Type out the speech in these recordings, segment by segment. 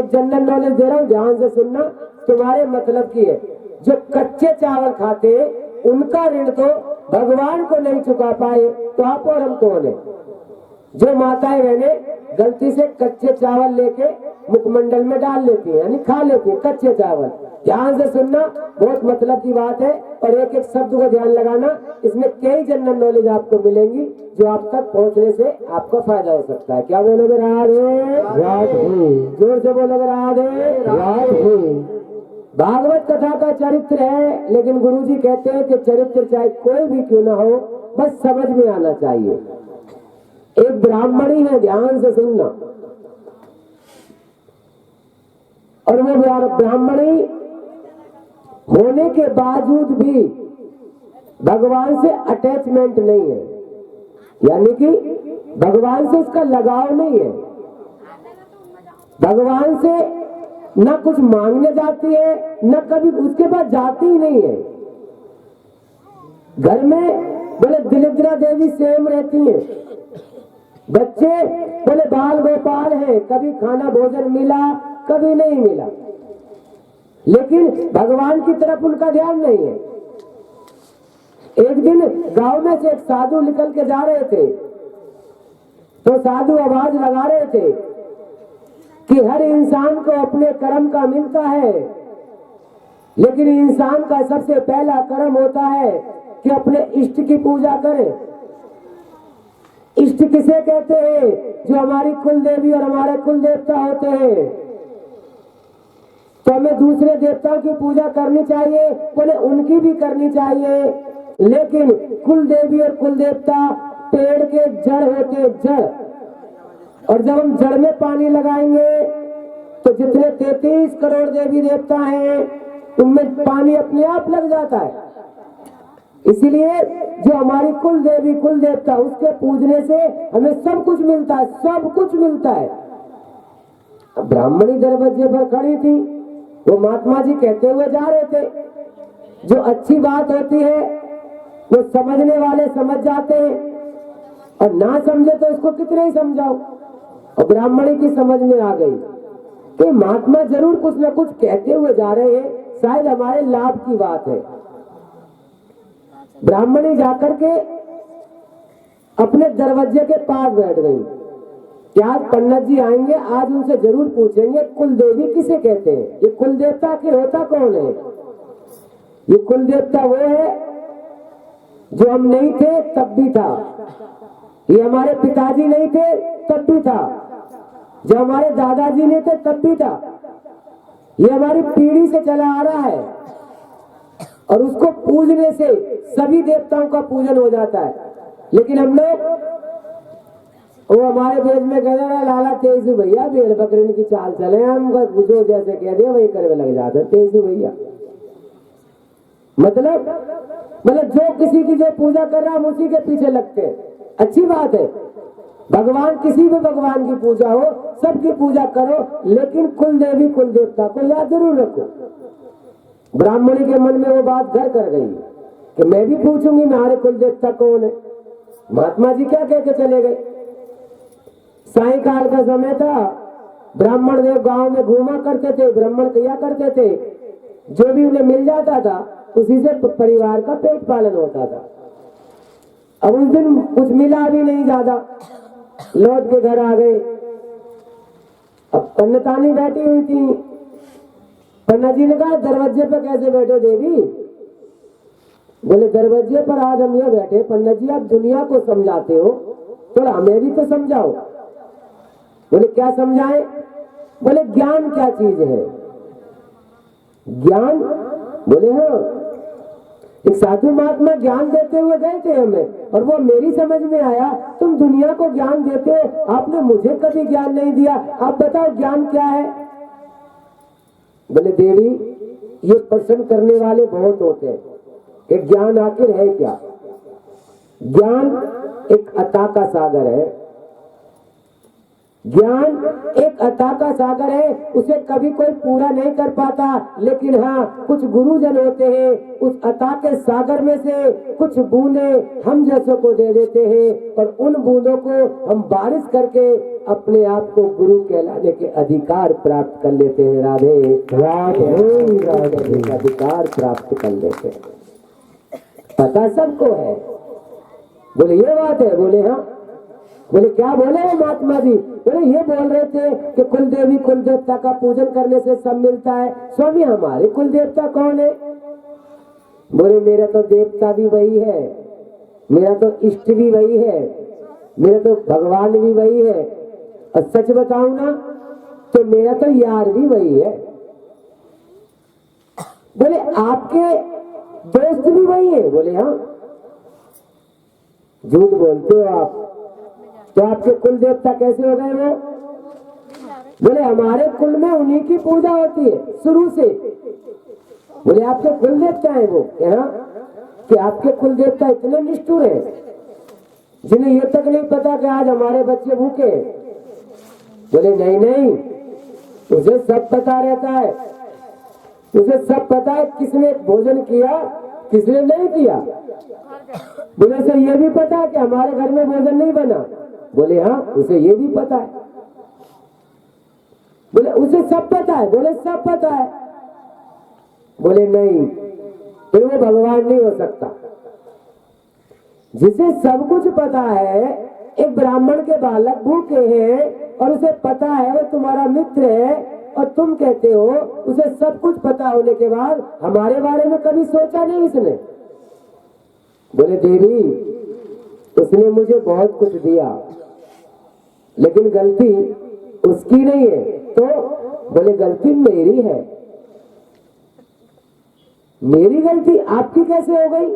एक general knowledge दे रहा हूँ, ध्यान से सुनना, तुम्हारे मतलब की है। जो कच्चे चावल खाते उनका ऋण तो भगवान को नहीं चुका पाए, तो आप और हम कौन है? जो माताएं बहनें गलती से कच्चे चावल लेके मुखमंडल में डाल लेती है, यानी खा लेती है कच्चे चावल। ध्यान से सुनना, बहुत मतलब की बात है, और एक एक शब्द को ध्यान लगाना। इसमें कई जनरल नॉलेज आपको मिलेंगी जो आप तक पहुंचने से आपका फायदा हो सकता है। क्या बोलोगे? राधे राधे। जोर से बोलोगे राधे राधे। भागवत कथा का चरित्र है, लेकिन गुरुजी कहते हैं कि चरित्र चाहे कोई भी क्यों ना हो, बस समझ में आना चाहिए। एक ब्राह्मणी है, ध्यान से सुनना, और वो ब्राह्मणी होने के बावजूद भी भगवान से अटैचमेंट नहीं है, यानी कि भगवान से उसका लगाव नहीं है। भगवान से न कुछ मांगने जाती है, न कभी उसके पास जाती ही नहीं है। घर में बोले दलिद्रा देवी सेम रहती है, बच्चे बोले बाल गोपाल है, कभी खाना भोजन मिला कभी नहीं मिला, लेकिन भगवान की तरफ उनका ध्यान नहीं है। एक दिन गांव में से एक साधु निकल के जा रहे थे, तो साधु आवाज लगा रहे थे कि हर इंसान को अपने कर्म का मिलता है, लेकिन इंसान का सबसे पहला कर्म होता है कि अपने इष्ट की पूजा करे। इष्ट किसे कहते हैं? जो हमारी कुल देवी और हमारे कुल देवता होते हैं। तो हमें दूसरे देवताओं की पूजा करनी चाहिए, बोले उनकी भी करनी चाहिए, लेकिन कुल देवी और कुल देवता पेड़ के जड़ होते, जड़। और जब हम जड़ में पानी लगाएंगे तो जितने 33 करोड़ देवी देवता हैं उनमें पानी अपने आप लग जाता है। इसीलिए जो हमारी कुल देवी कुल देवता, उसके पूजने से हमें सब कुछ मिलता है, सब कुछ मिलता है। ब्राह्मणी दरवाजे पर खड़ी थी, वो महात्मा जी कहते हुए जा रहे थे, जो अच्छी बात होती है वो समझने वाले समझ जाते हैं, और ना समझे तो इसको कितने ही समझाओ। और ब्राह्मणी की समझ में आ गई कि महात्मा जरूर कुछ न कुछ कहते हुए जा रहे हैं, शायद हमारे लाभ की बात है। ब्राह्मणी जाकर के अपने दरवाजे के पास बैठ गई कि आज पंडित जी आएंगे, आज उनसे जरूर पूछेंगे कुल देवी किसे कहते हैं, ये कुल देवता के होता कौन है। ये कुल देवता वो है जो हम नहीं थे तब भी था, ये हमारे पिताजी नहीं थे तब भी था, जो हमारे दादाजी नहीं थे तब भी था, ये हमारी पीढ़ी से चला आ रहा है, और उसको पूजने से सभी देवताओं का पूजन हो जाता है। लेकिन हम लोग, वो हमारे देश में कहते हैं लाला तेजू भैया भेड़ बकरी की चाल चले, हम जो जैसे कह दिया वही करने लग जाते हैं, तेजू भैया। मतलब जो किसी की जो पूजा कर रहा है हम उसी के पीछे लगते हैं। अच्छी बात है, भगवान किसी भी भगवान की पूजा हो, सबकी पूजा करो, लेकिन कुल देवी कुल देवता को याद जरूर रखो। ब्राह्मणी के मन में वो बात घर कर गई कि मैं भी पूछूंगी हमारे कुल देवता कौन है। महात्मा जी क्या कह के चले गए। सायंकाल का समय था, ब्राह्मण देव गांव में घूमा करते थे, ब्राह्मण किया करते थे, जो भी उन्हें मिल जाता था उसी से परिवार का पेट पालन होता था। अब उस दिन कुछ मिला भी नहीं ज्यादा, लौट के घर आ गए। अब पंडितानी बैठी हुई थी, पंडित जी ने कहा दरवाजे पर कैसे बैठे देवी? बोले दरवाजे पर आज हम ये बैठे, पंडित जी आप दुनिया को समझाते हो, थोड़ा हमें भी तो समझाओ। बोले क्या समझाएं? बोले ज्ञान क्या चीज है? ज्ञान? बोले हाँ। एक साधु महात्मा ज्ञान देते हुए गए थे हमें, और वो मेरी समझ में आया तुम दुनिया को ज्ञान देते हो, आपने मुझे कभी ज्ञान नहीं दिया, आप बताओ ज्ञान क्या है? बोले देवी ये प्रश्न करने वाले बहुत होते हैं कि ज्ञान आखिर है क्या। ज्ञान एक अथाह का सागर है, ज्ञान एक अता का सागर है, उसे कभी कोई पूरा नहीं कर पाता, लेकिन हाँ कुछ गुरुजन होते हैं उस अता के सागर में से कुछ बूंदे हम जैसों को दे देते हैं और उन बूंदों को हम बारिश करके अपने आप को गुरु कहलाने के अधिकार प्राप्त कर लेते हैं। राधे राधे राधे अधिकार प्राप्त कर लेते हैं। पता सबको है। बोले ये बात है? बोले हाँ। बोले क्या बोले महात्मा जी? बोले ये बोल रहे थे कि कुल देवी कुल देवता का पूजन करने से सब मिलता है। स्वामी हमारे कुल देवता कौन है? बोले मेरा तो देवता भी वही है, मेरा तो इष्ट भी वही है, मेरा तो भगवान भी वही है, और सच बताऊं ना तो मेरा तो यार भी वही है। बोले आपके दोस्त भी वही है? बोले हाँ। झूठ बोलते हो आप, तो आपके कुल देवता कैसे हो गए वो? बोले हमारे कुल में उन्हीं की पूजा होती है शुरू से। बोले आपके कुल देवता है वो? हाँ। कि आपके कुल देवता इतने निष्ठुर है जिन्हें ये तक नहीं पता कि आज हमारे बच्चे भूखे? बोले नहीं नहीं, उसे सब पता रहता है, उसे सब पता है किसने भोजन किया किसने नहीं किया। बोले उसे ये भी पता है कि हमारे घर में भोजन नहीं बना? बोले हाँ, उसे ये भी पता है। बोले उसे सब पता है? बोले सब पता है। बोले नहीं, फिर वो भगवान नहीं हो सकता। जिसे सब कुछ पता है, एक ब्राह्मण के बालक भूखे हैं और उसे पता है वो तुम्हारा मित्र है, और तुम कहते हो उसे सब कुछ पता होने के बाद हमारे बारे में कभी सोचा नहीं इसने? बोले देवी उसने मुझे बहुत कुछ दिया लेकिन गलती उसकी नहीं है। तो बोले गलती मेरी है। मेरी गलती आपकी कैसे हो गई?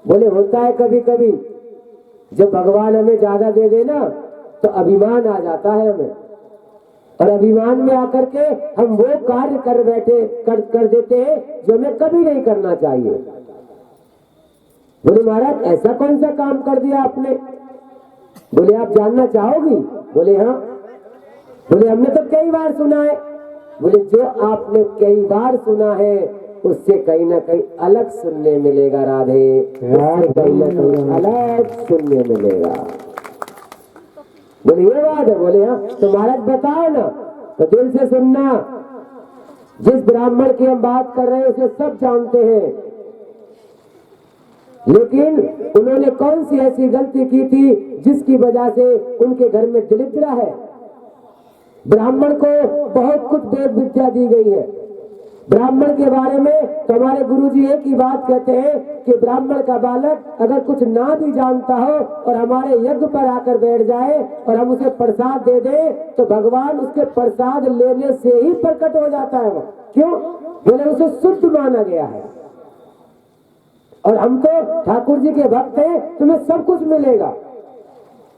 बोले होता है कभी कभी, जब भगवान हमें ज्यादा दे देना तो अभिमान आ जाता है हमें, और अभिमान में आकर के हम वो कार्य कर देते हैं जो हमें कभी नहीं करना चाहिए। बोले महाराज ऐसा कौन सा काम कर दिया आपने? बोले आप जानना चाहोगी? बोले हाँ। बोले हमने तो कई बार सुना है। बोले जो आपने कई बार सुना है उससे कहीं ना कहीं अलग सुनने मिलेगा। राधे कहीं ना कहीं अलग सुनने मिलेगा। बोले ये बात है? बोले हाँ। तो महाराज बताओ ना, तो दिल से सुनना। जिस ब्राह्मण की हम बात कर रहे हैं उसे सब जानते हैं, लेकिन उन्होंने कौन सी ऐसी गलती की थी जिसकी वजह से उनके घर में दरिद्र है। ब्राह्मण को बहुत कुछ वेद विद्या दी गई है। ब्राह्मण के बारे में तो हमारे गुरुजी एक ही बात कहते हैं कि ब्राह्मण का बालक अगर कुछ ना भी जानता हो और हमारे यज्ञ पर आकर बैठ जाए और हम उसे प्रसाद दे दें तो भगवान उसके प्रसाद लेने से ही प्रकट हो जाता है। वो क्यों? बोले उसे शुद्ध माना गया है। और हम तो ठाकुर जी के भक्त हैं, तुम्हें सब कुछ मिलेगा।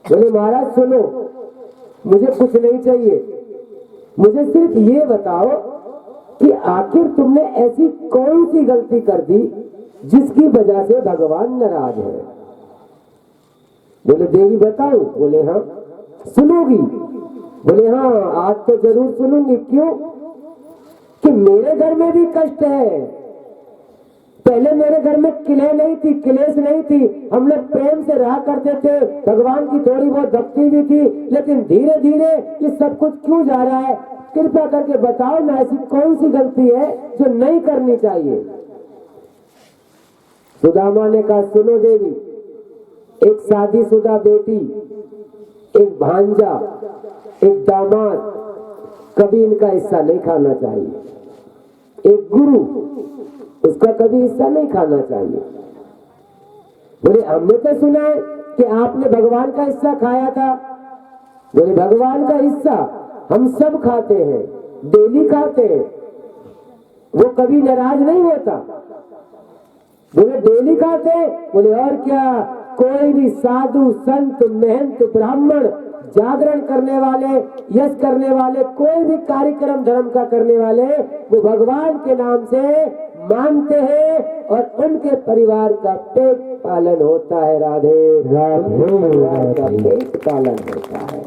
बोले महाराज सुनो, मुझे कुछ नहीं चाहिए, मुझे सिर्फ ये बताओ कि आखिर तुमने ऐसी कौन सी गलती कर दी जिसकी वजह से भगवान नाराज है। बोले देवी बताओ? बोले हाँ। सुनोगी? बोले हाँ आज तो जरूर सुनूंगी। क्यों? कि मेरे घर में भी कष्ट है। पहले मेरे घर में किले नहीं थी, क्लेश नहीं थी, हम लोग प्रेम से रहा करते थे, भगवान की थोड़ी बहुत भक्ति भी थी, लेकिन धीरे धीरे ये सब कुछ क्यों जा रहा है? कृपया करके बताओ ना, ऐसी कौन सी गलती है जो नहीं करनी चाहिए। सुदामा ने कहा सुनो देवी, एक शादीशुदा बेटी, एक भांजा, एक दामाद, कभी इनका हिस्सा नहीं खाना चाहिए। एक गुरु, उसका कभी हिस्सा नहीं खाना चाहिए। बोले हमने तो सुना है कि आपने भगवान का हिस्सा खाया था। बोले भगवान का हिस्सा हम सब खाते हैं, डेली खाते हैं, वो कभी नाराज नहीं होता। बोले डेली खाते हैं? बोले और क्या, कोई भी साधु संत महंत ब्राह्मण जागरण करने वाले, यश करने वाले, कोई भी कार्यक्रम धर्म का करने वाले वो भगवान के नाम से मानते हैं और उनके परिवार का पेट पालन होता है। राधे राधे, पेट पालन होता है।